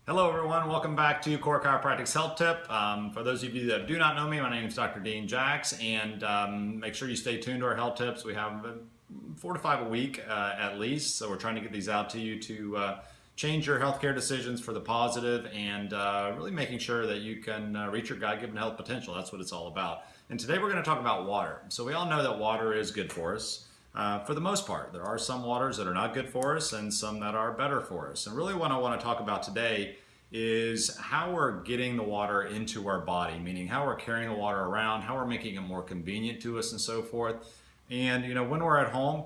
Hello everyone, welcome back to Core Chiropractic's Health Tip. For those of you that do not know me, my name is Dr. Dean Jacks, and make sure you stay tuned to our health tips. We have 4 to 5 a week at least, so we're trying to get these out to you to change your healthcare decisions for the positive and really making sure that you can reach your God-given health potential. That's what it's all about. And today we're going to talk about water. So we all know that water is good for us. For the most part, there are some waters that are not good for us and some that are better for us. And really what I want to talk about today is how we're getting the water into our body, meaning how we're carrying the water around, how we're making it more convenient to us and so forth. And when we're at home,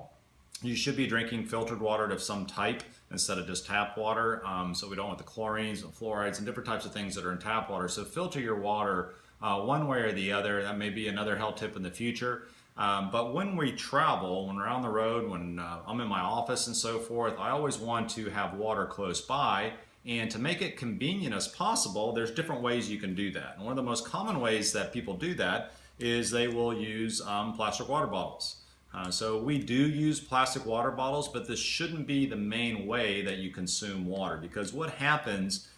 you should be drinking filtered water of some type instead of just tap water. So we don't want the chlorines and fluorides and different types of things that are in tap water. So filter your water one way or the other. That may be another health tip in the future. But when we travel, when we're on the road, when I'm in my office and so forth, I always want to have water close by. And to make it convenient as possible, there's different ways you can do that. And one of the most common ways that people do that is they will use plastic water bottles. So we do use plastic water bottles, but this shouldn't be the main way that you consume water, because what happens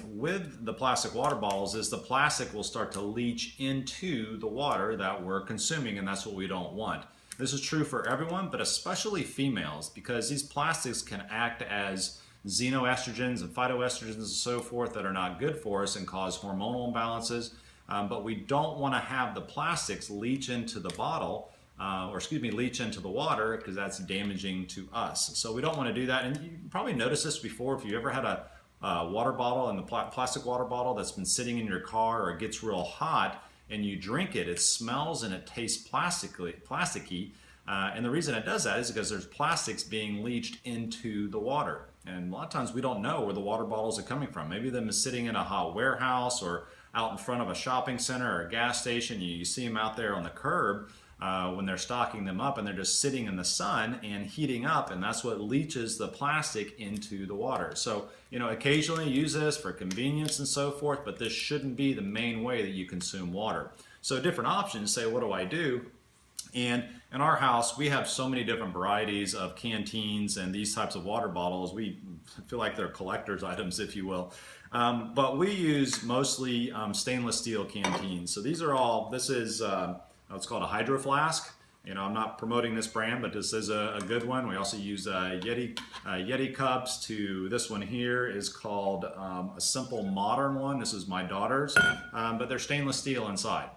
with the plastic water bottles is the plastic will start to leach into the water that we're consuming, and that's what we don't want. This is true for everyone, but especially females, because these plastics can act as xenoestrogens and phytoestrogens and so forth that are not good for us and cause hormonal imbalances. But we don't want to have the plastics leach into the bottle, leach into the water, because that's damaging to us. So we don't want to do that. And you probably noticed this before if you ever had a water bottle, and the plastic water bottle that's been sitting in your car, or it gets real hot and you drink it, it smells and it tastes plasticky. And the reason it does that is because there's plastics being leached into the water. And a lot of times we don't know where the water bottles are coming from. Maybe them sitting in a hot warehouse or out in front of a shopping center or a gas station. You see them out there on the curb when they're stocking them up, and they're just sitting in the sun and heating up, and that's what leaches the plastic into the water. So, occasionally use this for convenience and so forth, but this shouldn't be the main way that you consume water. So different options, say, what do I do? And in our house, we have so many different varieties of canteens and these types of water bottles. We feel like they're collector's items, if you will. But we use mostly stainless steel canteens. So this is what's called a Hydro Flask. I'm not promoting this brand, but this is a good one. We also use Yeti cups. This one here is called a Simple Modern one. This is my daughter's, but they're stainless steel inside.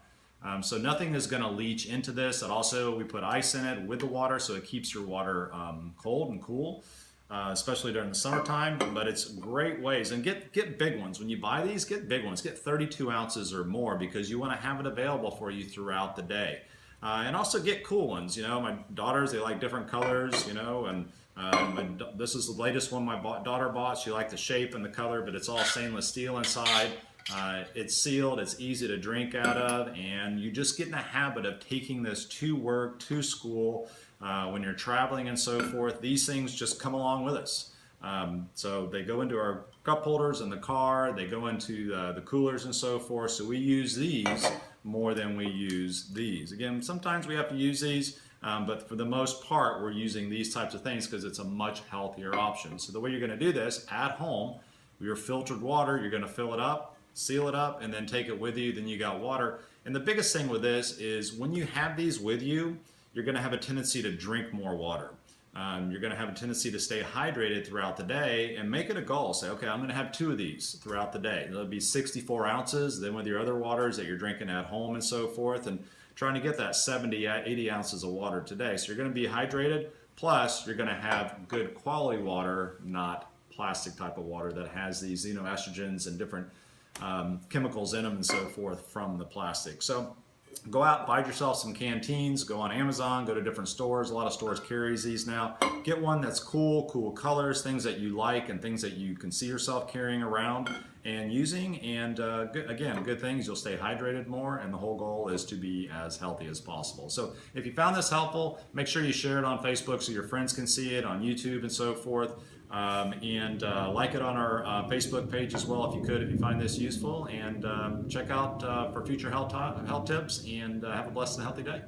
So nothing is going to leach into this. And also we put ice in it with the water, so it keeps your water cold and cool, especially during the summertime. But it's great ways. And get big ones. When you buy these, get big ones. Get 32 ounces or more, because you want to have it available for you throughout the day. And also get cool ones. My daughters, they like different colors, this is the latest one my daughter bought. She liked the shape and the color, but it's all stainless steel inside. It's sealed, it's easy to drink out of, and you just get in the habit of taking this to work, to school, when you're traveling and so forth. These things just come along with us. So they go into our cup holders in the car, they go into the coolers and so forth. So we use these more than we use these. Again, sometimes we have to use these, but for the most part, we're using these types of things because it's a much healthier option. So the way you're going to do this at home, your filtered water, you're going to fill it up, seal it up, and then take it with you. Then you got water. And the biggest thing with this is when you have these with you, you're going to have a tendency to drink more water. You're going to have a tendency to stay hydrated throughout the day, and make it a goal. Say, okay, I'm going to have 2 of these throughout the day. It'll be 64 ounces. Then with your other waters that you're drinking at home and so forth, and trying to get that 70, 80 ounces of water today. So you're going to be hydrated, plus you're going to have good quality water, not plastic type of water that has these xenoestrogens and different chemicals in them and so forth from the plastic. So go out, buy yourself some canteens, go on Amazon, go to different stores. A lot of stores carries these now. Get one that's cool colors, things that you like and things that you can see yourself carrying around and using. And good things, you'll stay hydrated more, and the whole goal is to be as healthy as possible. So if you found this helpful, make sure you share it on Facebook so your friends can see it, on YouTube and so forth. And like it on our Facebook page as well if you could, if you find this useful, and check out for future health tips, and have a blessed and healthy day.